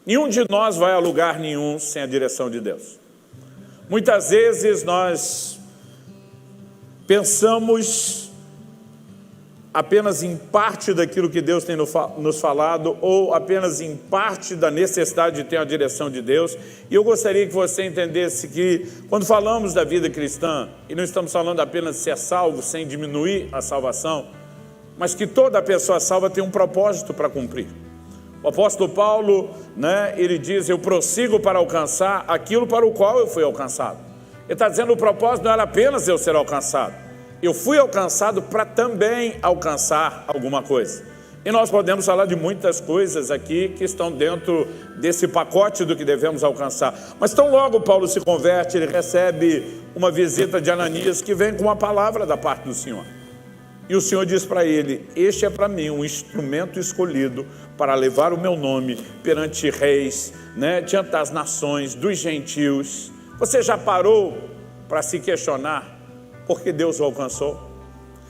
Nenhum de nós vai a lugar nenhum sem a direção de Deus. Muitas vezes nós pensamos apenas em parte daquilo que Deus tem nos falado, ou apenas em parte da necessidade de ter a direção de Deus. E eu gostaria que você entendesse que, quando falamos da vida cristã, e não estamos falando apenas de ser salvo, sem diminuir a salvação, mas que toda pessoa salva tem um propósito para cumprir. O apóstolo Paulo, ele diz: eu prossigo para alcançar aquilo para o qual eu fui alcançado. Ele está dizendo: o propósito não era apenas eu ser alcançado. Eu fui alcançado para também alcançar alguma coisa. E nós podemos falar de muitas coisas aqui que estão dentro desse pacote do que devemos alcançar. Mas tão logo Paulo se converte, ele recebe uma visita de Ananias, que vem com uma palavra da parte do Senhor. E o Senhor diz para ele: este é para mim um instrumento escolhido para levar o meu nome perante reis, diante das nações, dos gentios. Você já parou para se questionar por que Deus o alcançou?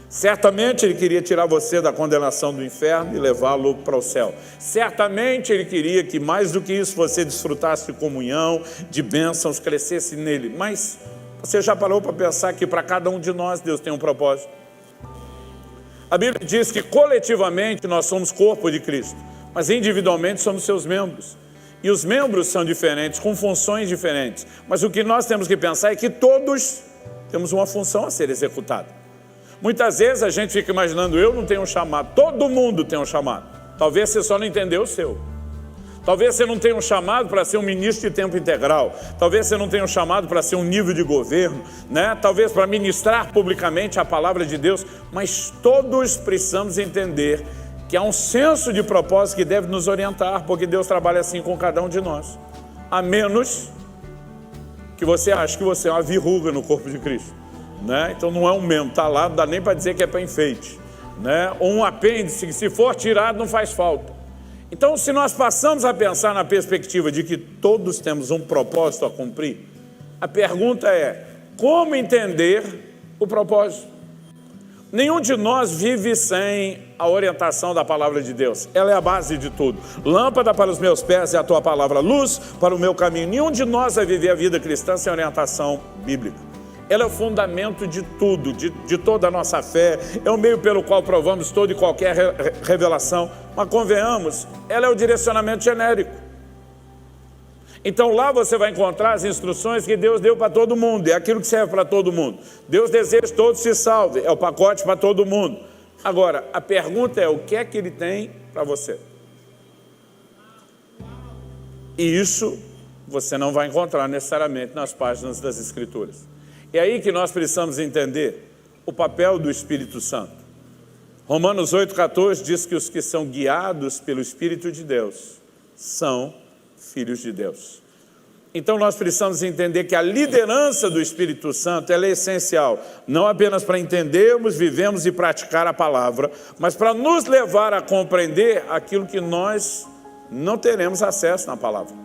Certamente Ele queria tirar você da condenação do inferno e levá-lo para o céu. Certamente Ele queria que, mais do que isso, você desfrutasse de comunhão, de bênçãos, crescesse nele. Mas você já parou para pensar que para cada um de nós Deus tem um propósito? A Bíblia diz que coletivamente nós somos corpo de Cristo, mas individualmente somos seus membros. E os membros são diferentes, com funções diferentes. Mas o que nós temos que pensar é que todos temos uma função a ser executada. Muitas vezes a gente fica imaginando: eu não tenho um chamado. Todo mundo tem um chamado. Talvez você só não entendeu o seu. Talvez você não tenha um chamado para ser um ministro de tempo integral. Talvez você não tenha um chamado para ser um nível de governo, Talvez para ministrar publicamente a palavra de Deus. Mas todos precisamos entender que há um senso de propósito que deve nos orientar, porque Deus trabalha assim com cada um de nós. A menos que você ache que você é uma verruga no corpo de Cristo, Então não é um membro, está lá, não dá nem para dizer que é para enfeite, Ou um apêndice que, se for tirado, não faz falta. Então, se nós passamos a pensar na perspectiva de que todos temos um propósito a cumprir, a pergunta é: como entender o propósito? Nenhum de nós vive sem a orientação da palavra de Deus. Ela é a base de tudo. Lâmpada para os meus pés é a tua palavra, luz para o meu caminho. Nenhum de nós vai viver a vida cristã sem orientação bíblica. Ela é o fundamento de tudo, de toda a nossa fé. É o meio pelo qual provamos toda e qualquer revelação. Mas convenhamos, ela é o direcionamento genérico. Então lá você vai encontrar as instruções que Deus deu para todo mundo. É aquilo que serve para todo mundo. Deus deseja que todos se salvem. É o pacote para todo mundo. Agora, a pergunta é: o que é que Ele tem para você? E isso você não vai encontrar necessariamente nas páginas das Escrituras. É aí que nós precisamos entender o papel do Espírito Santo. Romanos 8,14 diz que os que são guiados pelo Espírito de Deus são filhos de Deus. Então nós precisamos entender que a liderança do Espírito Santo ela é essencial, não apenas para entendermos, vivemos e praticar a palavra, mas para nos levar a compreender aquilo que nós não teremos acesso na palavra.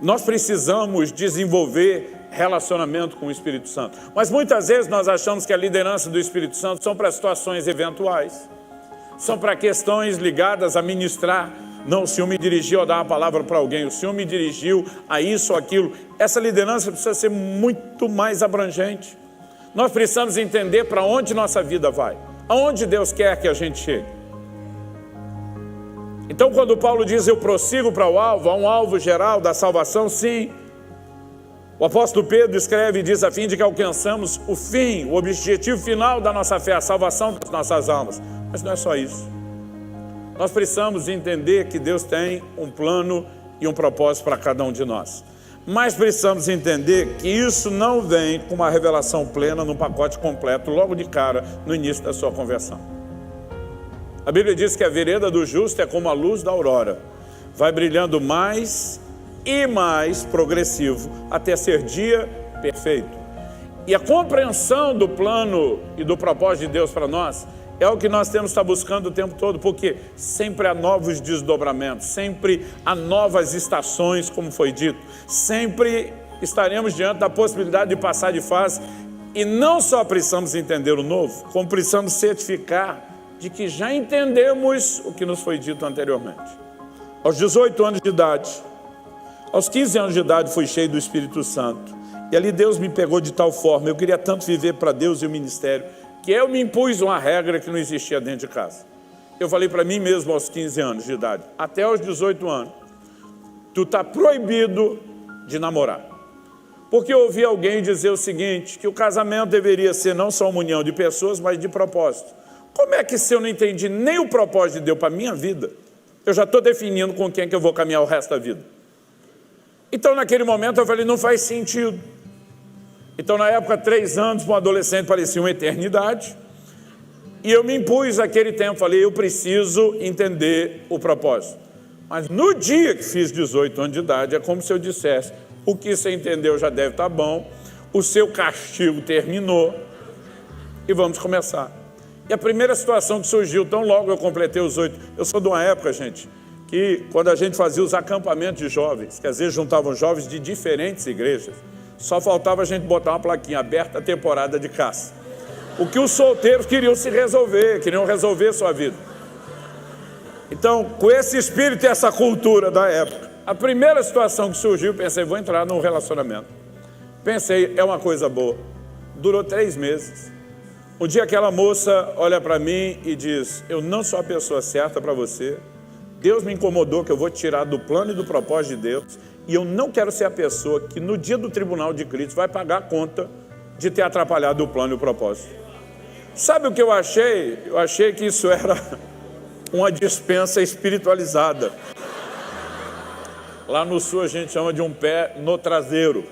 Nós precisamos desenvolver relacionamento com o Espírito Santo. Mas muitas vezes nós achamos que a liderança do Espírito Santo são para situações eventuais, são para questões ligadas a ministrar. Não, o Senhor me dirigiu a dar uma palavra para alguém, o Senhor me dirigiu a isso ou aquilo. Essa liderança precisa ser muito mais abrangente. Nós precisamos entender para onde nossa vida vai, aonde Deus quer que a gente chegue. Então quando Paulo diz: eu prossigo para o alvo, há um alvo geral da salvação, sim. O apóstolo Pedro escreve e diz: a fim de que alcançamos o fim, o objetivo final da nossa fé, a salvação das nossas almas. Mas não é só isso. Nós precisamos entender que Deus tem um plano e um propósito para cada um de nós. Mas precisamos entender que isso não vem com uma revelação plena, num pacote completo, logo de cara, no início da sua conversão. A Bíblia diz que a vereda do justo é como a luz da aurora. Vai brilhando mais e mais progressivo, até ser dia perfeito. E a compreensão do plano e do propósito de Deus para nós é o que nós temos que estar buscando o tempo todo, porque sempre há novos desdobramentos, sempre há novas estações, como foi dito. Sempre estaremos diante da possibilidade de passar de fase. E não só precisamos entender o novo, como precisamos certificar de que já entendemos o que nos foi dito anteriormente. Aos 18 anos de idade, aos 15 anos de idade, fui cheio do Espírito Santo. E ali Deus me pegou de tal forma, eu queria tanto viver para Deus e o ministério, que eu me impus uma regra que não existia dentro de casa. Eu falei para mim mesmo aos 15 anos de idade, até aos 18 anos, tu está proibido de namorar. Porque eu ouvi alguém dizer o seguinte, que o casamento deveria ser não só uma união de pessoas, mas de propósito. Como é que se eu não entendi nem o propósito de Deus para a minha vida, eu já estou definindo com quem que eu vou caminhar o resto da vida? Então naquele momento eu falei, não faz sentido. Então na época 3 anos para um adolescente parecia uma eternidade. E eu me impus naquele tempo, falei, eu preciso entender o propósito. Mas no dia que fiz 18 anos de idade, é como se eu dissesse, o que você entendeu já deve estar bom, o seu castigo terminou e vamos começar. E a primeira situação que surgiu, tão logo eu completei os 8, eu sou de uma época, gente, que quando a gente fazia os acampamentos de jovens, que às vezes juntavam jovens de diferentes igrejas, só faltava a gente botar uma plaquinha, aberta a temporada de caça. O que os solteiros queriam se resolver, queriam resolver sua vida. Então, com esse espírito e essa cultura da época, a primeira situação que surgiu, pensei, vou entrar num relacionamento. Pensei, é uma coisa boa. Durou 3 meses. Um dia aquela moça olha para mim e diz, eu não sou a pessoa certa para você. Deus me incomodou que eu vou te tirar do plano e do propósito de Deus. E eu não quero ser a pessoa que no dia do tribunal de Cristo vai pagar a conta de ter atrapalhado o plano e o propósito. Sabe o que eu achei? Eu achei que isso era uma dispensa espiritualizada. Lá no sul a gente chama de um pé no traseiro.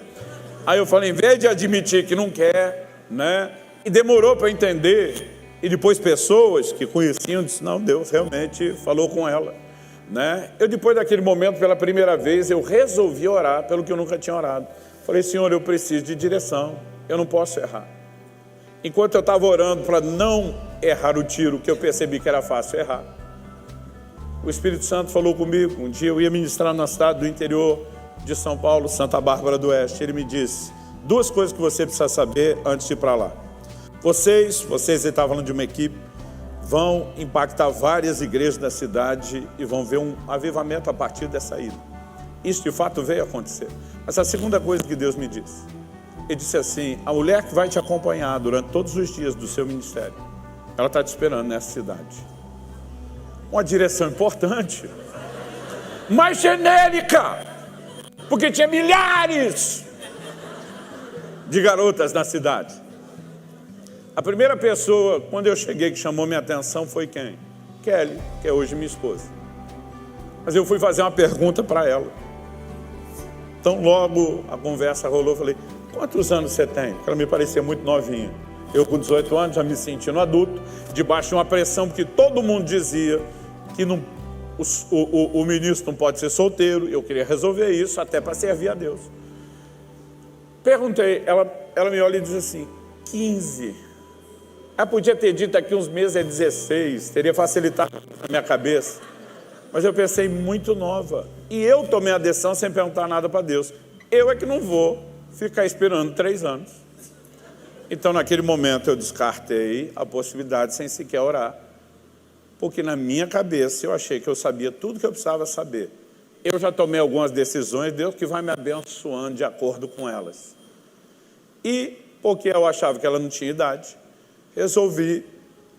Aí eu falei, em vez de admitir que não quer, né? E demorou para entender. E depois pessoas que conheciam disseram, não, Deus realmente falou com ela, né? Eu depois daquele momento, pela primeira vez, eu resolvi orar pelo que eu nunca tinha orado. Falei, Senhor, eu preciso de direção, eu não posso errar. Enquanto eu estava orando para não errar o tiro, que eu percebi que era fácil errar, o Espírito Santo falou comigo. Um dia eu ia ministrar na cidade do interior de São Paulo, Santa Bárbara do Oeste. Ele me disse, 2 coisas que você precisa saber antes de ir para lá. Vocês estavam falando de uma equipe, vão impactar várias igrejas da cidade e vão ver um avivamento a partir dessa ida. Isso de fato veio acontecer. Mas a segunda coisa que Deus me disse, Ele disse assim, a mulher que vai te acompanhar durante todos os dias do seu ministério, ela está te esperando nessa cidade. Uma direção importante, mais genérica, porque tinha milhares de garotas na cidade. A primeira pessoa, quando eu cheguei, que chamou minha atenção foi quem? Kelly, que é hoje minha esposa. Mas eu fui fazer uma pergunta para ela. Então logo a conversa rolou, eu falei, quantos anos você tem? Ela me parecia muito novinha. Eu com 18 anos já me sentindo adulto, debaixo de uma pressão, porque todo mundo dizia que não, o ministro não pode ser solteiro. Eu queria resolver isso até para servir a Deus. Perguntei, ela me olha e diz assim, 15. Ela podia ter dito daqui uns meses é 16, teria facilitado na minha cabeça. Mas eu pensei, muito nova. E eu tomei a decisão sem perguntar nada para Deus. Eu é que não vou ficar esperando 3 anos. Então, naquele momento, eu descartei a possibilidade sem sequer orar. Porque na minha cabeça, eu achei que eu sabia tudo que eu precisava saber. Eu já tomei algumas decisões, Deus que vai me abençoando de acordo com elas. E, porque eu achava que ela não tinha idade, resolvi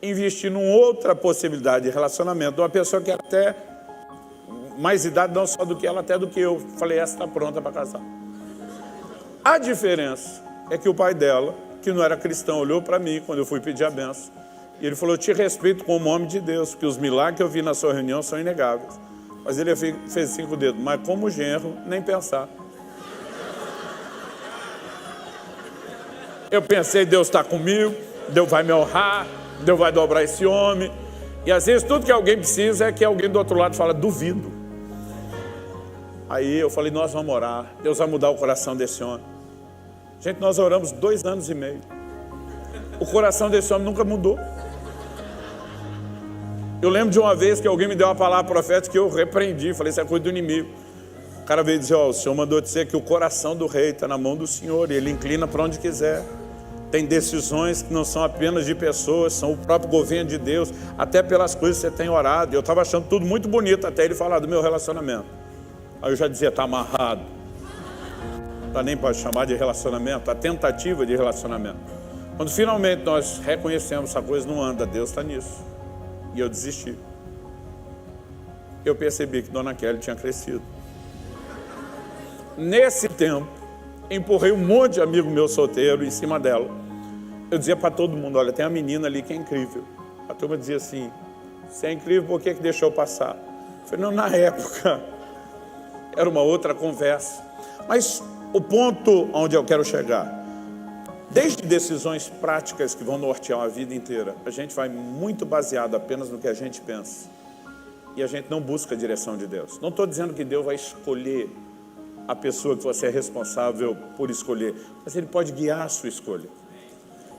investir numa outra possibilidade de relacionamento, de uma pessoa que até mais idade, não só do que ela, até do que eu. Falei, essa está pronta para casar. A diferença é que o pai dela, que não era cristão, olhou para mim quando eu fui pedir a benção. E ele falou, eu te respeito como homem de Deus, porque os milagres que eu vi na sua reunião são inegáveis. Mas ele fez 5 dedos, mas como genro, nem pensar. Eu pensei, Deus está comigo, Deus vai me honrar, Deus vai dobrar esse homem. E às vezes tudo que alguém precisa é que alguém do outro lado fala, duvido. Aí eu falei, nós vamos orar, Deus vai mudar o coração desse homem. Gente, nós oramos 2 anos e meio. O coração desse homem nunca mudou. Eu lembro de uma vez que alguém me deu uma palavra profética que eu repreendi, falei, isso é coisa do inimigo. O cara veio dizer, o Senhor mandou dizer que o coração do rei está na mão do Senhor e ele inclina para onde quiser. Tem decisões que não são apenas de pessoas, são o próprio governo de Deus, até pelas coisas que você tem orado. Eu estava achando tudo muito bonito até ele falar do meu relacionamento. Aí eu já dizia, está amarrado. Não nem pode chamar de relacionamento, a tentativa de relacionamento. Quando finalmente nós reconhecemos essa coisa não anda, Deus está nisso. E eu desisti. Eu percebi que Dona Kelly tinha crescido. Nesse tempo, empurrei um monte de amigo meu solteiro em cima dela. Eu dizia para todo mundo, olha, tem uma menina ali que é incrível. A turma dizia assim, você é incrível, por que deixou passar? Eu falei, não, na época era uma outra conversa. Mas o ponto onde eu quero chegar, desde decisões práticas que vão nortear a vida inteira, a gente vai muito baseado apenas no que a gente pensa. E a gente não busca a direção de Deus. Não estou dizendo que Deus vai escolher a pessoa que você é responsável por escolher, mas Ele pode guiar a sua escolha.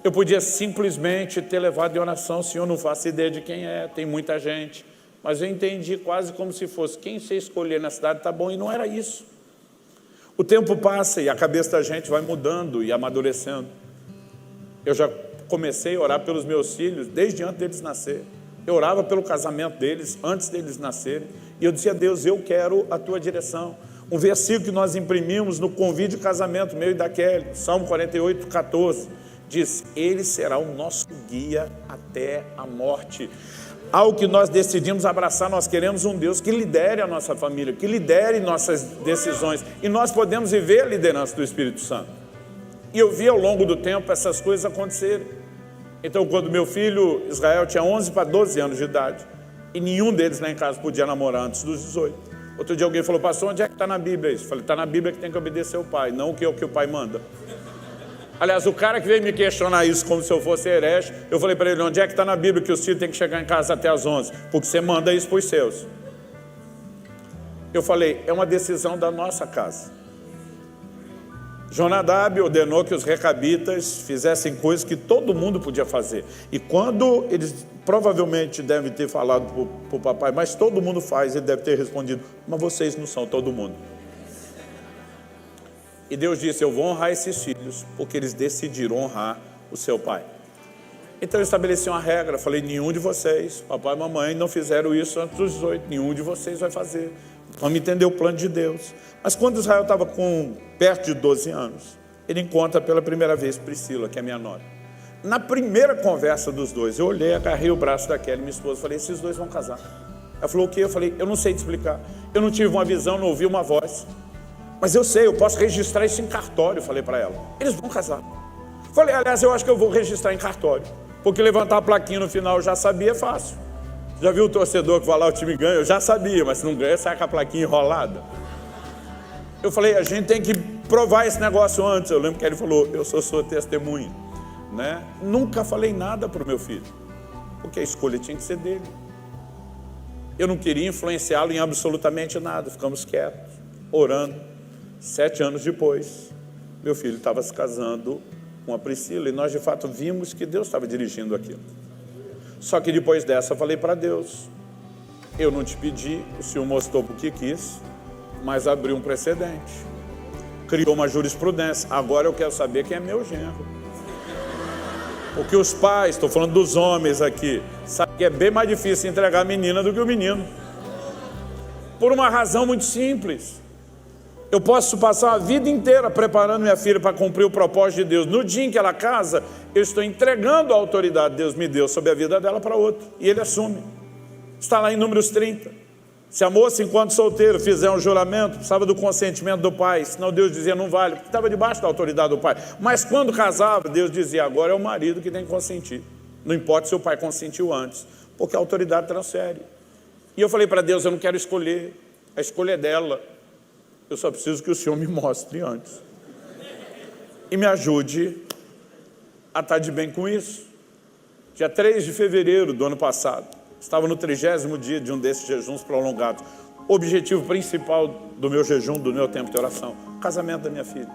Eu podia simplesmente ter levado em oração, Senhor, não faço ideia de quem é, tem muita gente, mas eu entendi quase como se fosse, quem você escolher na cidade está bom, e não era isso. O tempo passa e a cabeça da gente vai mudando e amadurecendo. Eu já comecei a orar pelos meus filhos desde antes deles nascerem. Eu orava pelo casamento deles antes deles nascerem, e eu dizia a Deus, eu quero a tua direção. Um versículo que nós imprimimos no convite de casamento meu e da Kelly, Salmo 48, 14, diz, Ele será o nosso guia até a morte. Ao que nós decidimos abraçar, nós queremos um Deus que lidere a nossa família, que lidere nossas decisões, e nós podemos viver a liderança do Espírito Santo. E eu vi ao longo do tempo essas coisas acontecerem. Então, quando meu filho Israel tinha 11 para 12 anos de idade, e nenhum deles lá em casa podia namorar antes dos 18. Outro dia alguém falou, pastor, onde é que está na Bíblia isso? Eu falei, está na Bíblia que tem que obedecer o pai, não o que o pai manda. Aliás, o cara que veio me questionar isso como se eu fosse herege, eu falei para ele, onde é que está na Bíblia que os filhos têm que chegar em casa até as 11? Porque você manda isso para os seus. Eu falei, é uma decisão da nossa casa. Jonadab ordenou que os recabitas fizessem coisas que todo mundo podia fazer. E quando eles provavelmente devem ter falado para o papai, mas todo mundo faz, ele deve ter respondido, mas vocês não são todo mundo. E Deus disse, eu vou honrar esses filhos, porque eles decidiram honrar o seu pai. Então eu estabeleci uma regra, falei, nenhum de vocês, papai e mamãe, não fizeram isso antes dos 18, nenhum de vocês vai fazer. Vamos entender o plano de Deus. Mas quando Israel estava com perto de 12 anos, ele encontra pela primeira vez Priscila, que é minha nora. Na primeira conversa dos dois, eu olhei, agarrei o braço da Kelly, minha esposa, falei, esses dois vão casar. Ela falou, o quê? Eu falei, eu não sei te explicar. Eu não tive uma visão, não ouvi uma voz. Mas eu sei, eu posso registrar isso em cartório, falei para ela. Eles vão casar. Falei, aliás, eu acho que eu vou registrar em cartório. Porque levantar a plaquinha no final eu já sabia, é fácil. Já viu o torcedor que vai lá, o time ganha? Eu já sabia, mas se não ganha, sai com a plaquinha enrolada. Eu falei, a gente tem que provar esse negócio antes. Eu lembro que ele falou, eu sou sua testemunha. Né? Nunca falei nada para o meu filho, porque a escolha tinha que ser dele. Eu não queria influenciá-lo em absolutamente nada. Ficamos quietos, orando. 7 anos depois, meu filho estava se casando com a Priscila, e nós de fato vimos que Deus estava dirigindo aquilo. Só que depois dessa eu falei para Deus, eu não te pedi, o Senhor mostrou porque quis, mas abriu um precedente, criou uma jurisprudência. Agora eu quero saber quem é meu genro. Porque os pais, estou falando dos homens aqui, sabem que é bem mais difícil entregar a menina do que o menino. Por uma razão muito simples. Eu posso passar a vida inteira preparando minha filha para cumprir o propósito de Deus. No dia em que ela casa, eu estou entregando a autoridade que Deus me deu sobre a vida dela para outro. E ele assume. Está lá em Números 30. Se a moça, enquanto solteira, fizer um juramento, precisava do consentimento do pai, senão Deus dizia não vale, porque estava debaixo da autoridade do pai. Mas quando casava, Deus dizia, agora é o marido que tem que consentir. Não importa se o pai consentiu antes, porque a autoridade transfere. E eu falei para Deus, eu não quero escolher, a escolha é dela. Eu só preciso que o Senhor me mostre antes. E me ajude a estar de bem com isso. Dia 3 de fevereiro do ano passado, estava no 30º dia de um desses jejuns prolongados. O objetivo principal do meu jejum, do meu tempo de oração, o casamento da minha filha.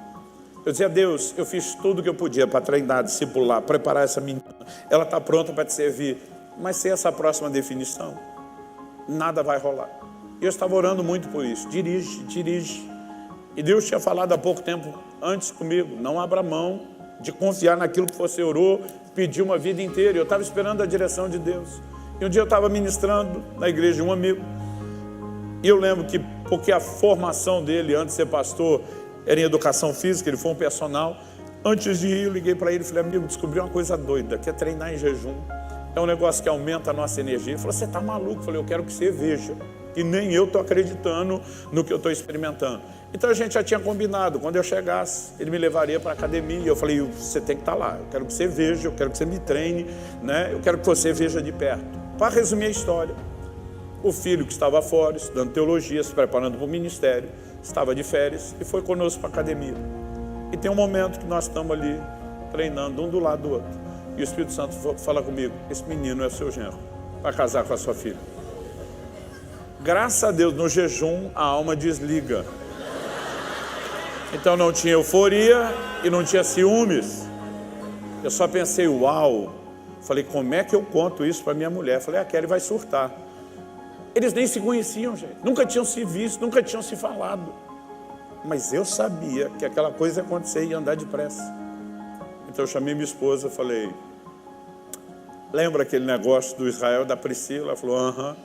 Eu dizia, Deus, eu fiz tudo o que eu podia para treinar, discipular, preparar essa menina. Ela está pronta para te servir. Mas sem essa próxima definição, nada vai rolar. E eu estava orando muito por isso. Dirige. E Deus tinha falado há pouco tempo antes comigo, não abra mão de confiar naquilo que você orou, pediu uma vida inteira. Eu estava esperando a direção de Deus. E um dia eu estava ministrando na igreja de um amigo, e eu lembro que, porque a formação dele, antes de ser pastor, era em educação física, ele foi um personal. Antes de ir, eu liguei para ele e falei: amigo, descobri uma coisa doida, que é treinar em jejum. É um negócio que aumenta a nossa energia. Ele falou: você está maluco? Eu falei: eu quero que você veja. E nem eu estou acreditando no que eu estou experimentando. Então a gente já tinha combinado, quando eu chegasse, ele me levaria para a academia. Eu falei: você tem que estar lá, eu quero que você veja, eu quero que você me treine, né? Eu quero que você veja de perto. Para resumir a história, o filho que estava fora, estudando teologia, se preparando para o ministério, estava de férias e foi conosco para a academia. E tem um momento que nós estamos ali, treinando um do lado do outro. E o Espírito Santo fala comigo: esse menino é seu genro, vai casar com a sua filha. Graças a Deus, no jejum, a alma desliga. Então não tinha euforia e não tinha ciúmes. Eu só pensei: uau. Falei: como é que eu conto isso para minha mulher? Falei: a Kelly vai surtar. Eles nem se conheciam, gente. Nunca tinham se visto, nunca tinham se falado. Mas eu sabia que aquela coisa ia acontecer e ia andar depressa. Então eu chamei minha esposa e falei: lembra aquele negócio do Israel, da Priscila? Ela falou: aham.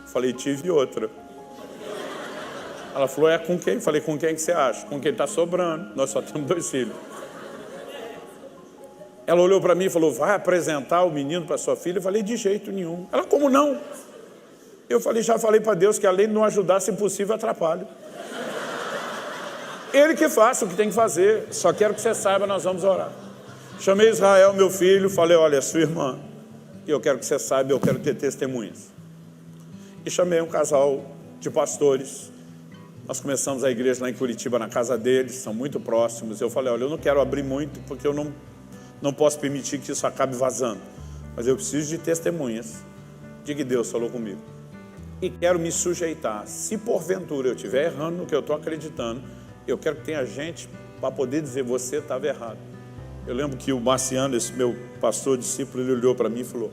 Falei: tive outra. Ela falou: é com quem? Falei: com quem que você acha? Com quem está sobrando. Nós só temos 2 filhos. Ela olhou para mim e falou: vai apresentar o menino para sua filha? Eu falei: de jeito nenhum. Ela: como não? Eu falei: já falei para Deus que além de não ajudar, se possível, atrapalha. Ele que faça o que tem que fazer. Só quero que você saiba, nós vamos orar. Chamei Israel, meu filho, falei: olha, é sua irmã. E eu quero que você saiba, eu quero ter testemunhas. E chamei um casal de pastores. Nós começamos a igreja lá em Curitiba, na casa deles, são muito próximos. Eu falei: olha, eu não quero abrir muito, porque eu não posso permitir que isso acabe vazando. Mas eu preciso de testemunhas de que Deus falou comigo. E quero me sujeitar. Se porventura eu estiver errando no que eu estou acreditando, eu quero que tenha gente para poder dizer: você estava errado. Eu lembro que o Marciano, esse meu pastor discípulo, ele olhou para mim e falou: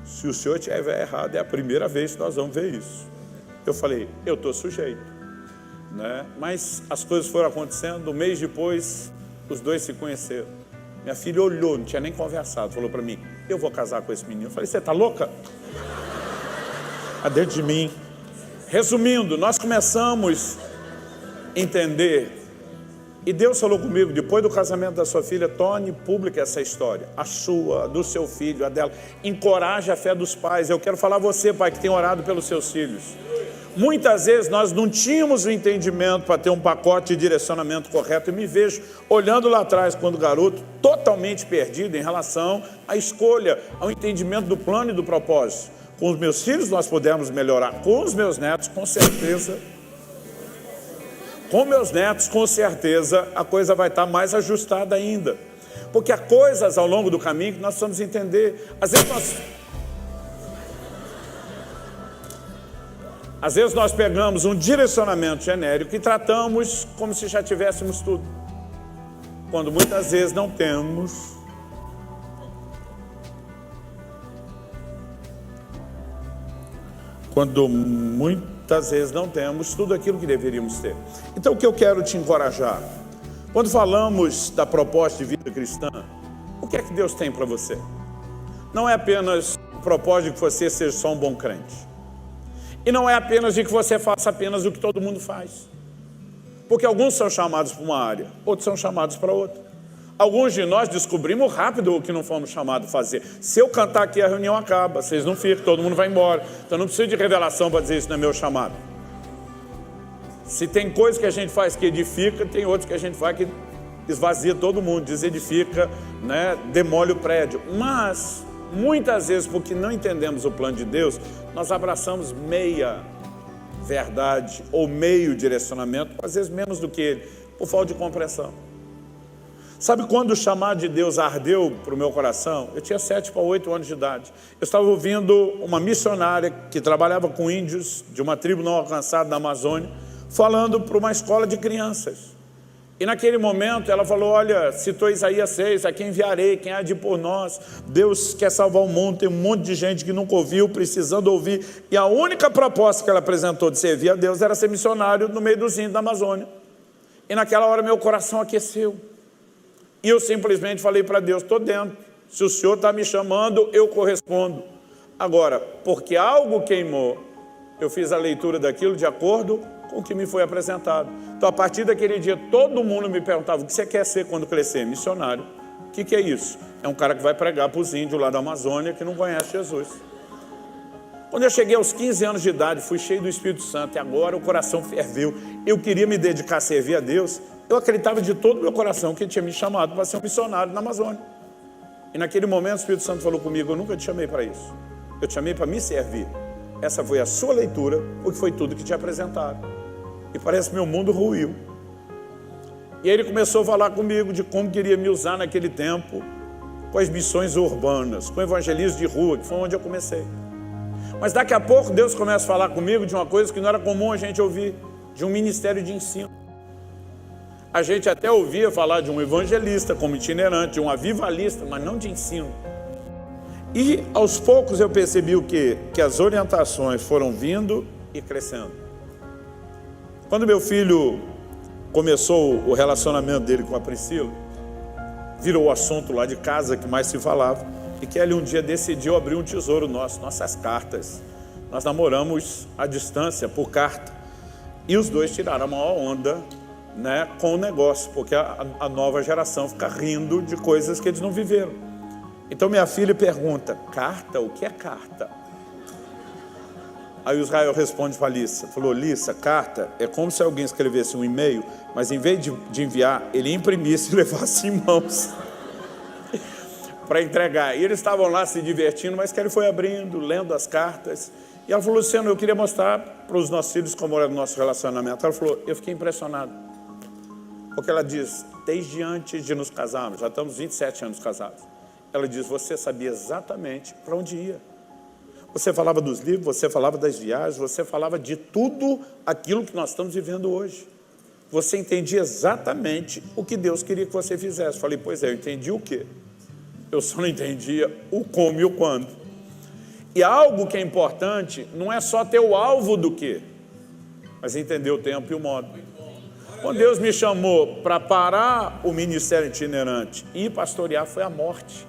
se o senhor estiver errado, é a primeira vez que nós vamos ver isso. Eu falei: eu estou sujeito, né? Mas as coisas foram acontecendo. Um mês depois, os 2 se conheceram. Minha filha olhou, não tinha nem conversado, falou para mim: eu vou casar com esse menino. Eu falei: você está louca? Dentro de mim. Resumindo, nós começamos a entender. E Deus falou comigo: depois do casamento da sua filha, torne pública essa história. A sua, do seu filho, a dela. Encoraje a fé dos pais. Eu quero falar a você, pai, que tem orado pelos seus filhos. Muitas vezes nós não tínhamos o entendimento para ter um pacote de direcionamento correto. E me vejo olhando lá atrás, quando garoto, totalmente perdido em relação à escolha, ao entendimento do plano e do propósito. Com os meus filhos nós podemos melhorar. Com os meus netos, com certeza. Com meus netos, com certeza, a coisa vai estar mais ajustada ainda. Porque há coisas ao longo do caminho que nós precisamos entender. Às vezes nós pegamos um direcionamento genérico e tratamos como se já tivéssemos tudo. Quando muitas vezes não temos. Quando muitas vezes não temos tudo aquilo que deveríamos ter. Então o que eu quero te encorajar? Quando falamos da proposta de vida cristã, o que é que Deus tem para você? Não é apenas o propósito de que você seja só um bom crente. E não é apenas de que você faça apenas o que todo mundo faz. Porque alguns são chamados para uma área, outros são chamados para outra. Alguns de nós descobrimos rápido o que não fomos chamados a fazer. Se eu cantar aqui, a reunião acaba. Vocês não ficam, todo mundo vai embora. Então não precisa de revelação para dizer isso não é meu chamado. Se tem coisa que a gente faz que edifica, tem outros que a gente faz que esvazia todo mundo, desedifica, né? Demole o prédio. Mas, muitas vezes, porque não entendemos o plano de Deus, nós abraçamos meia verdade ou meio direcionamento, às vezes menos do que ele, por falta de compreensão. Sabe quando o chamado de Deus ardeu para o meu coração? Eu tinha 7 para 8 anos de idade. Eu estava ouvindo uma missionária que trabalhava com índios de uma tribo não alcançada na Amazônia, falando para uma escola de crianças. E naquele momento ela falou: olha, citou Isaías 6, a quem enviarei, quem há de ir por nós? Deus quer salvar o mundo, tem um monte de gente que nunca ouviu, precisando ouvir. E a única proposta que ela apresentou de servir a Deus era ser missionário no meio dos índios da Amazônia. E naquela hora meu coração aqueceu. E eu simplesmente falei para Deus, estou dentro. Se o Senhor está me chamando, eu correspondo. Agora, porque algo queimou, eu fiz a leitura daquilo de acordo com o que me foi apresentado. Então, a partir daquele dia, todo mundo me perguntava, o que você quer ser quando crescer? Missionário. O que é isso? É um cara que vai pregar para os índios lá da Amazônia que não conhece Jesus. Quando eu cheguei aos 15 anos de idade, fui cheio do Espírito Santo, e agora o coração ferveu. Eu queria me dedicar a servir a Deus. Eu acreditava de todo o meu coração que Ele tinha me chamado para ser um missionário na Amazônia. E naquele momento o Espírito Santo falou comigo, eu nunca te chamei para isso. Eu te chamei para me servir. Essa foi a sua leitura, porque foi tudo que te apresentaram. E parece que meu mundo ruiu. E aí ele começou a falar comigo de como queria me usar naquele tempo, com as missões urbanas, com o evangelismo de rua, que foi onde eu comecei. Mas daqui a pouco Deus começa a falar comigo de uma coisa que não era comum a gente ouvir, de um ministério de ensino. A gente até ouvia falar de um evangelista como itinerante, de um avivalista, mas não de ensino. E aos poucos eu percebi o quê? Que as orientações foram vindo e crescendo. Quando meu filho começou o relacionamento dele com a Priscila, virou o assunto lá de casa que mais se falava, e que ele um dia decidiu abrir um tesouro nosso, nossas cartas. Nós namoramos à distância, por carta, e os dois tiraram a maior onda, né, com o negócio, porque a nova geração fica rindo de coisas que eles não viveram. Então minha filha pergunta, carta? O que é carta? Aí o Israel responde para a Lissa, falou, Lissa, carta é como se alguém escrevesse um e-mail, mas em vez de enviar, ele imprimisse e levasse em mãos para entregar. E eles estavam lá se divertindo, mas que ele foi abrindo, lendo as cartas. E ela falou, Luciano, eu queria mostrar para os nossos filhos como era o nosso relacionamento. Ela falou, eu fiquei impressionado. Porque ela diz, desde antes de nos casarmos, já estamos 27 anos casados. Ela diz, você sabia exatamente para onde ia. Você falava dos livros, você falava das viagens, você falava de tudo aquilo que nós estamos vivendo hoje. Você entendia exatamente o que Deus queria que você fizesse. Falei, pois é, eu entendi o quê? Eu só não entendia o como e o quando. E algo que é importante não é só ter o alvo do quê, mas entender o tempo e o modo. Quando Deus me chamou para parar o ministério itinerante e pastorear, foi a morte.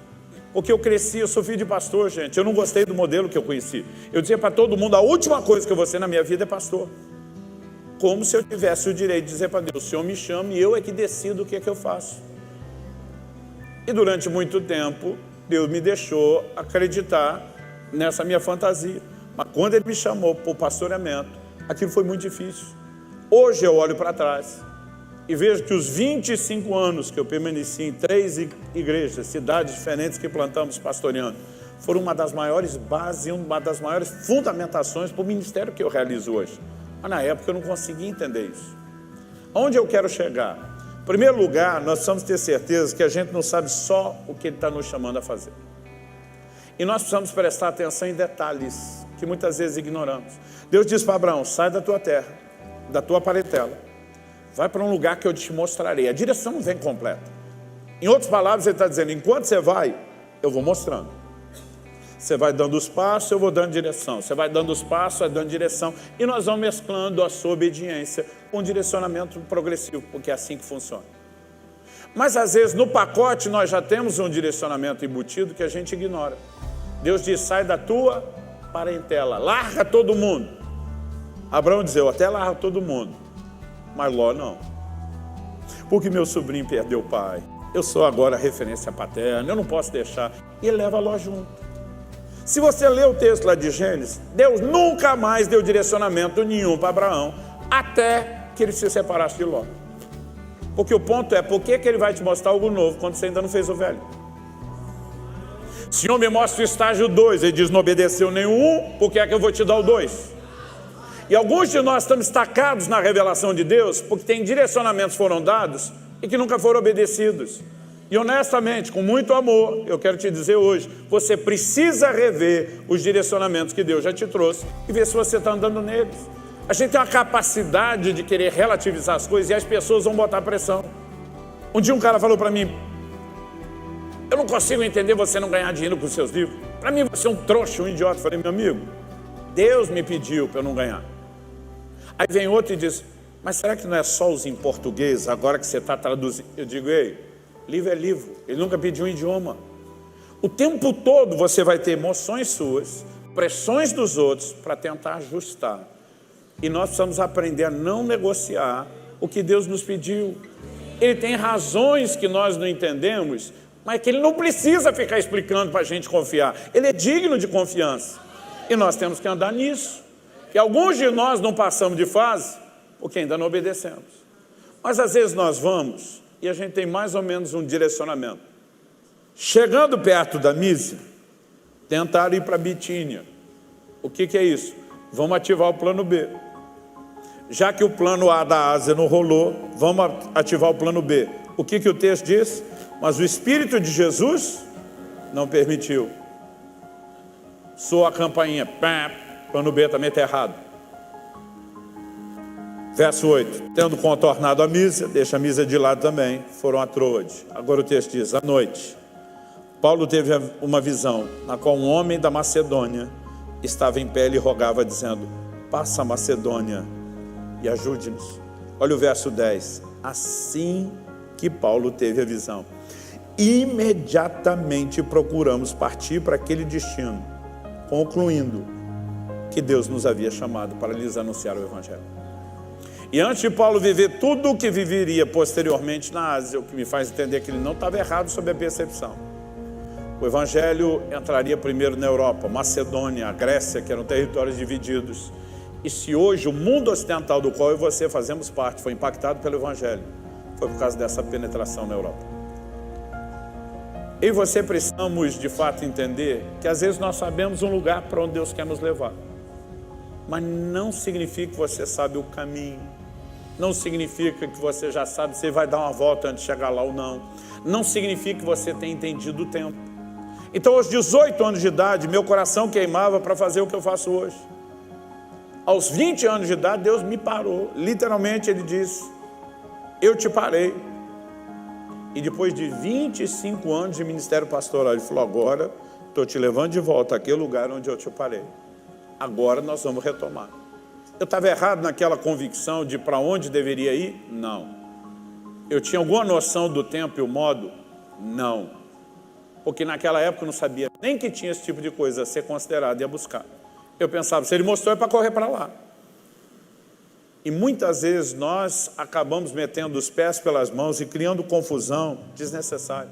Porque eu cresci, eu sou filho de pastor, gente. Eu não gostei do modelo que eu conheci. Eu dizia para todo mundo, a última coisa que eu vou ser na minha vida é pastor. Como se eu tivesse o direito de dizer para Deus, o Senhor me chama e eu é que decido o que é que eu faço. E durante muito tempo, Deus me deixou acreditar nessa minha fantasia. Mas quando Ele me chamou para o pastoreamento, aquilo foi muito difícil. Hoje eu olho para trás e vejo que os 25 anos que eu permaneci em 3 igrejas, cidades diferentes que plantamos pastoreando, foram uma das maiores bases, uma das maiores fundamentações para o ministério que eu realizo hoje. Mas na época eu não conseguia entender isso. Aonde eu quero chegar? Em primeiro lugar, nós precisamos ter certeza que a gente não sabe só o que Ele está nos chamando a fazer. E nós precisamos prestar atenção em detalhes que muitas vezes ignoramos. Deus diz para Abraão, sai da tua terra, da tua parentela, vai para um lugar que eu te mostrarei. A direção não vem completa. Em outras palavras, Ele está dizendo, enquanto você vai, eu vou mostrando. Você vai dando os passos, eu vou dando direção. Você vai dando os passos, vai dando direção. E nós vamos mesclando a sua obediência com um direcionamento progressivo, porque é assim que funciona. Mas às vezes no pacote nós já temos um direcionamento embutido que a gente ignora. Deus diz, sai da tua parentela, larga todo mundo. Abraão diz, eu até largo todo mundo. Mas Ló não. Porque meu sobrinho perdeu o pai. Eu sou agora referência paterna, eu não posso deixar. E ele leva Ló junto. Se você ler o texto lá de Gênesis, Deus nunca mais deu direcionamento nenhum para Abraão, até que ele se separasse de Ló. Porque o ponto é, por que Ele vai te mostrar algo novo quando você ainda não fez o velho? Senhor, me mostra o estágio 2, Ele diz, não obedeceu nenhum, por que é que eu vou te dar o 2? E alguns de nós estamos estacados na revelação de Deus, porque tem direcionamentos que foram dados e que nunca foram obedecidos. E honestamente, com muito amor, eu quero te dizer hoje, você precisa rever os direcionamentos que Deus já te trouxe e ver se você está andando neles. A gente tem uma capacidade de querer relativizar as coisas e as pessoas vão botar pressão. Um dia um cara falou para mim, eu não consigo entender você não ganhar dinheiro com os seus livros. Para mim você é um trouxa, um idiota. Eu falei, meu amigo, Deus me pediu para eu não ganhar. Aí vem outro e diz, mas será que não é só os em português, agora que você está traduzindo? Eu digo, ei, Livro é livro. Ele nunca pediu um idioma. O tempo todo você vai ter emoções suas, pressões dos outros para tentar ajustar. E nós precisamos aprender a não negociar o que Deus nos pediu. Ele tem razões que nós não entendemos, mas que Ele não precisa ficar explicando para a gente confiar. Ele é digno de confiança. E nós temos que andar nisso. E alguns de nós não passamos de fase porque ainda não obedecemos. Mas às vezes nós vamos e a gente tem mais ou menos um direcionamento. Chegando perto da Mísia, tentaram ir para Bitínia. O que é isso? Vamos ativar o plano B. Já que o plano A da Ásia não rolou, vamos ativar o plano B. O que o texto diz? Mas o Espírito de Jesus não permitiu. Soa a campainha, pá, plano B também está errado. Verso 8, tendo contornado a Mísia, deixa a Mísia de lado também, foram a Troade. Agora o texto diz, à noite, Paulo teve uma visão, na qual um homem da Macedônia estava em pé e rogava, dizendo, passa a Macedônia e ajude-nos. Olha o verso 10, assim que Paulo teve a visão, imediatamente procuramos partir para aquele destino, concluindo que Deus nos havia chamado para lhes anunciar o Evangelho. E antes de Paulo viver tudo o que viveria posteriormente na Ásia, o que me faz entender que ele não estava errado sobre a percepção. O Evangelho entraria primeiro na Europa, Macedônia, a Grécia, que eram territórios divididos. E se hoje o mundo ocidental do qual eu e você fazemos parte foi impactado pelo Evangelho, foi por causa dessa penetração na Europa. Eu e você precisamos de fato entender que às vezes nós sabemos um lugar para onde Deus quer nos levar. Mas não significa que você sabe o caminho. Não significa que você já sabe se vai dar uma volta antes de chegar lá ou não. Não significa que você tem entendido o tempo. Então, aos 18 anos de idade, meu coração queimava para fazer o que eu faço hoje. Aos 20 anos de idade, Deus me parou. Literalmente, Ele disse, eu te parei. E depois de 25 anos de ministério pastoral, Ele falou, agora estou te levando de volta àquele lugar onde eu te parei. Agora nós vamos retomar. Eu estava errado naquela convicção de para onde deveria ir? Não. Eu tinha alguma noção do tempo e o modo? Não. Porque naquela época eu não sabia nem que tinha esse tipo de coisa a ser considerado e a buscar. Eu pensava, se Ele mostrou é para correr para lá. E muitas vezes nós acabamos metendo os pés pelas mãos e criando confusão desnecessária.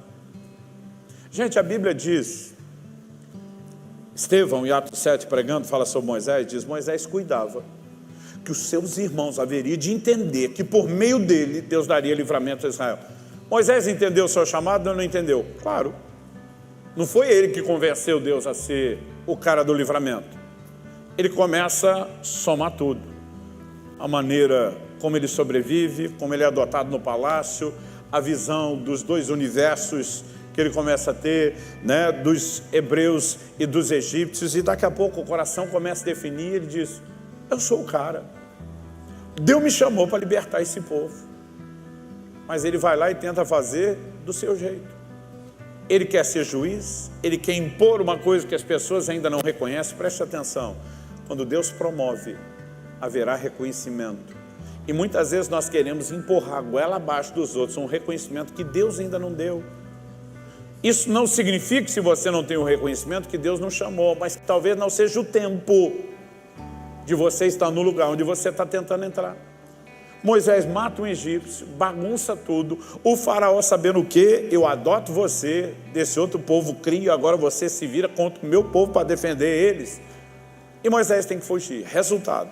Gente, a Bíblia diz, Estevão, em Atos 7, pregando, fala sobre Moisés, diz, Moisés cuidava que os seus irmãos haveriam de entender que por meio dele, Deus daria livramento a Israel. Moisés entendeu o seu chamado ou não entendeu? Claro. Não foi ele que convenceu Deus a ser o cara do livramento. Ele começa a somar tudo. A maneira como ele sobrevive, como ele é adotado no palácio, a visão dos dois universos que ele começa a ter, né, dos hebreus e dos egípcios, e daqui a pouco o coração começa a definir, ele diz, eu sou o cara. Deus me chamou para libertar esse povo. Mas ele vai lá e tenta fazer do seu jeito. Ele quer ser juiz, ele quer impor uma coisa que as pessoas ainda não reconhecem. Preste atenção, quando Deus promove, haverá reconhecimento. E muitas vezes nós queremos empurrar a goela abaixo dos outros um reconhecimento que Deus ainda não deu. Isso não significa, se você não tem um reconhecimento, que Deus não chamou, mas talvez não seja o tempo de você estar no lugar onde você está tentando entrar. Moisés mata um egípcio, bagunça tudo, o faraó sabendo o que? Eu adoto você, desse outro povo crio, agora você se vira contra o meu povo para defender eles. E Moisés tem que fugir. Resultado,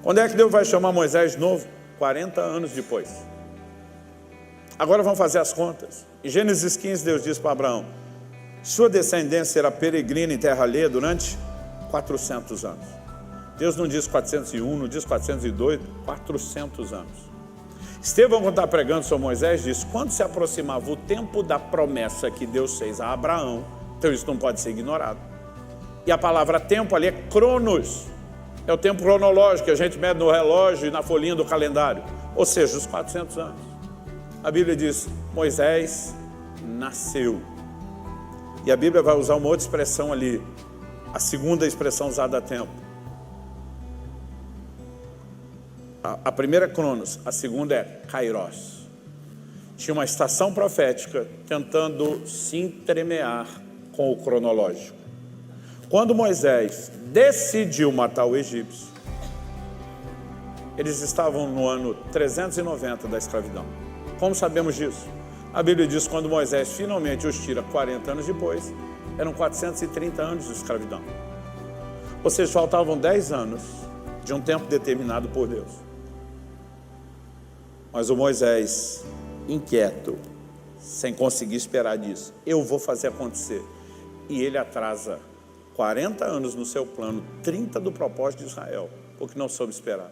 quando é que Deus vai chamar Moisés de novo? 40 anos depois. Agora vamos fazer as contas. Em Gênesis 15, Deus diz para Abraão, sua descendência será peregrina em terra alheia durante 400 anos. Deus não diz 401, não diz 402, 400 anos. Estevão, quando está pregando sobre Moisés, diz, quando se aproximava o tempo da promessa que Deus fez a Abraão, então isso não pode ser ignorado. E a palavra tempo ali é cronos, é o tempo cronológico que a gente mede no relógio e na folhinha do calendário, ou seja, os 400 anos. A Bíblia diz, Moisés nasceu. E a Bíblia vai usar uma outra expressão ali, a segunda expressão usada a tempo. A primeira é cronos, a segunda é kairos. tinha uma estação profética tentando se entremear com o cronológico. Quando Moisés decidiu matar o egípcio, eles estavam no ano 390 da escravidão. Como sabemos disso? A Bíblia diz que quando Moisés finalmente os tira 40 anos depois, eram 430 anos de escravidão. Ou seja, faltavam 10 anos de um tempo determinado por Deus. Mas o Moisés, inquieto, sem conseguir esperar disso, eu vou fazer acontecer. E ele atrasa 40 anos no seu plano, 30 do propósito de Israel, porque não soube esperar.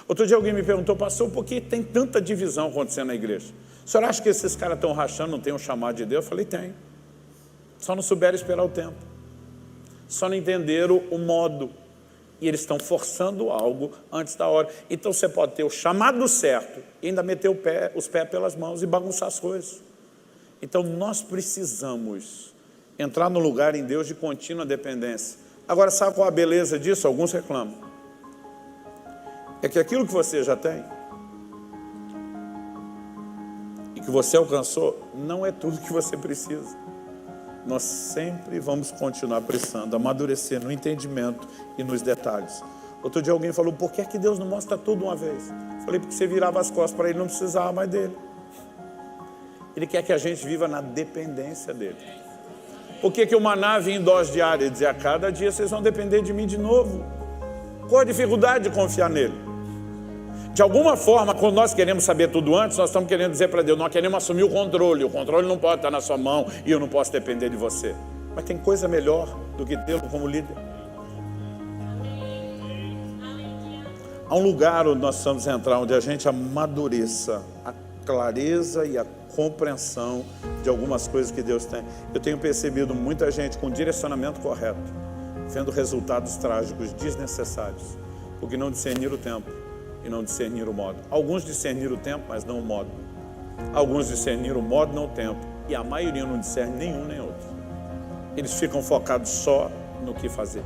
Outro dia alguém me perguntou, pastor, por que tem tanta divisão acontecendo na igreja? O senhor acha que esses caras estão rachando, não tem um chamado de Deus? Eu falei, tem. Só não souberam esperar o tempo. Só não entenderam o modo. E eles estão forçando algo antes da hora. Então você pode ter o chamado certo e ainda meter os pés pelas mãos e bagunçar as coisas. Então nós precisamos entrar no lugar em Deus de contínua dependência. Agora, sabe qual a beleza disso? Alguns reclamam. É que aquilo que você já tem e que você alcançou não é tudo que você precisa. Nós sempre vamos continuar precisando amadurecer no entendimento e nos detalhes. Outro dia alguém falou, por que é que Deus não mostra tudo uma vez? Eu falei, porque você virava as costas para ele, não precisava mais dele. Ele quer que a gente viva na dependência dele. Por que o maná vinha em dose diária? Ele dizia, a cada dia vocês vão depender de mim de novo. Qual a dificuldade de confiar nele? De alguma forma, quando nós queremos saber tudo antes, nós estamos querendo dizer para Deus, nós queremos assumir o controle não pode estar na sua mão e eu não posso depender de você. Mas tem coisa melhor do que tê-lo como líder. Há um lugar onde nós precisamos entrar, onde a gente amadureça a clareza e a compreensão de algumas coisas que Deus tem. Eu tenho percebido muita gente com direcionamento correto, vendo resultados trágicos desnecessários, porque não discerniram o tempo e não discerniram o modo. Alguns discerniram o tempo, mas não o modo. Alguns discerniram o modo, não o tempo. E a maioria não discerne nenhum nem outro. Eles ficam focados só no que fazer.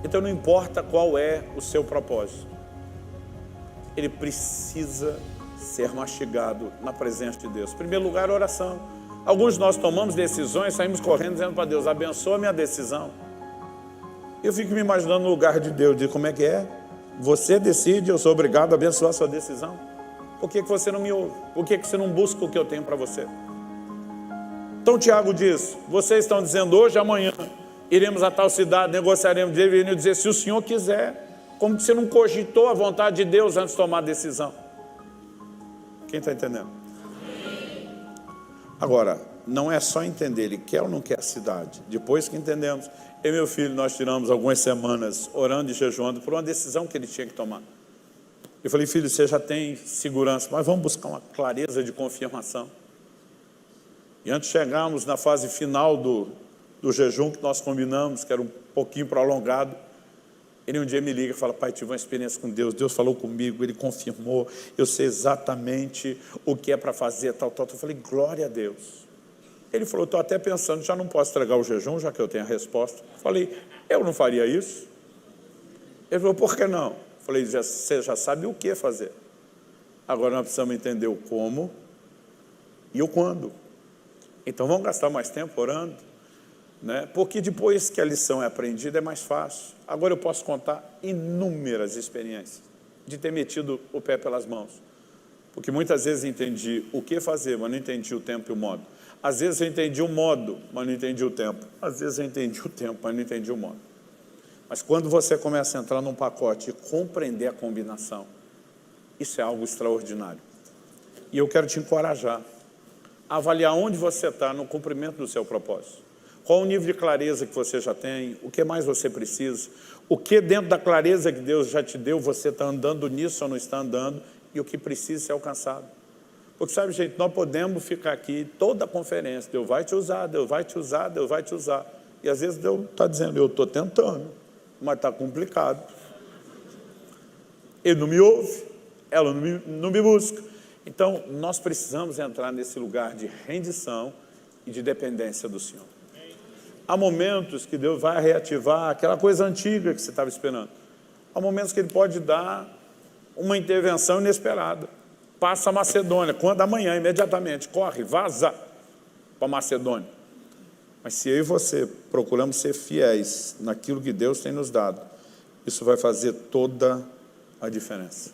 Então não importa qual é o seu propósito, ele precisa ser mastigado na presença de Deus. Em primeiro lugar, a oração. Alguns de nós tomamos decisões, saímos correndo dizendo para Deus, abençoa a minha decisão. Eu fico me imaginando no lugar de Deus, de como é que é? Você decide, eu sou obrigado a abençoar a sua decisão. Por que você não me ouve? Por que você não busca o que eu tenho para você? Então Tiago diz, vocês estão dizendo hoje, amanhã, iremos a tal cidade, negociaremos, deveriam dizer, se o Senhor quiser. Como que você não cogitou a vontade de Deus antes de tomar a decisão? Quem está entendendo? Agora, não é só entender, ele quer ou não quer a cidade. Depois que entendemos, eu e meu filho, nós tiramos algumas semanas orando e jejuando por uma decisão que ele tinha que tomar. Eu falei, filho, você já tem segurança, mas vamos buscar uma clareza de confirmação. E antes de chegarmos na fase final do jejum que nós combinamos, que era um pouquinho prolongado, ele um dia me liga e fala, pai, tive uma experiência com Deus, Deus falou comigo, ele confirmou, eu sei exatamente o que é para fazer, tal. Eu falei, glória a Deus. Ele falou, estou até pensando, já não posso entregar o jejum, já que eu tenho a resposta. Eu falei, eu não faria isso? Ele falou, por que não? Eu falei, você já sabe o que fazer. Agora nós precisamos entender o como e o quando. Então vamos gastar mais tempo orando, né? Porque depois que a lição é aprendida é mais fácil. Agora eu posso contar inúmeras experiências de ter metido o pé pelas mãos. Porque muitas vezes entendi o que fazer, mas não entendi o tempo e o modo. Às vezes eu entendi o modo, mas não entendi o tempo. Às vezes eu entendi o tempo, mas não entendi o modo. Mas quando você começa a entrar num pacote e compreender a combinação, isso é algo extraordinário. E eu quero te encorajar a avaliar onde você está no cumprimento do seu propósito. Qual o nível de clareza que você já tem, o que mais você precisa, o que dentro da clareza que Deus já te deu, você está andando nisso ou não está andando, e o que precisa ser alcançado. Porque sabe, gente, nós podemos ficar aqui toda a conferência, Deus vai te usar, Deus vai te usar, Deus vai te usar. E às vezes Deus está dizendo, eu estou tentando, mas está complicado. Ele não me ouve, ela não me busca. Então, nós precisamos entrar nesse lugar de rendição e de dependência do Senhor. Há momentos que Deus vai reativar aquela coisa antiga que você estava esperando. Há momentos que Ele pode dar uma intervenção inesperada. passa a Macedônia. Quando amanhã, imediatamente, corre, vaza para a Macedônia. Mas se eu e você procuramos ser fiéis naquilo que Deus tem nos dado, isso vai fazer toda a diferença.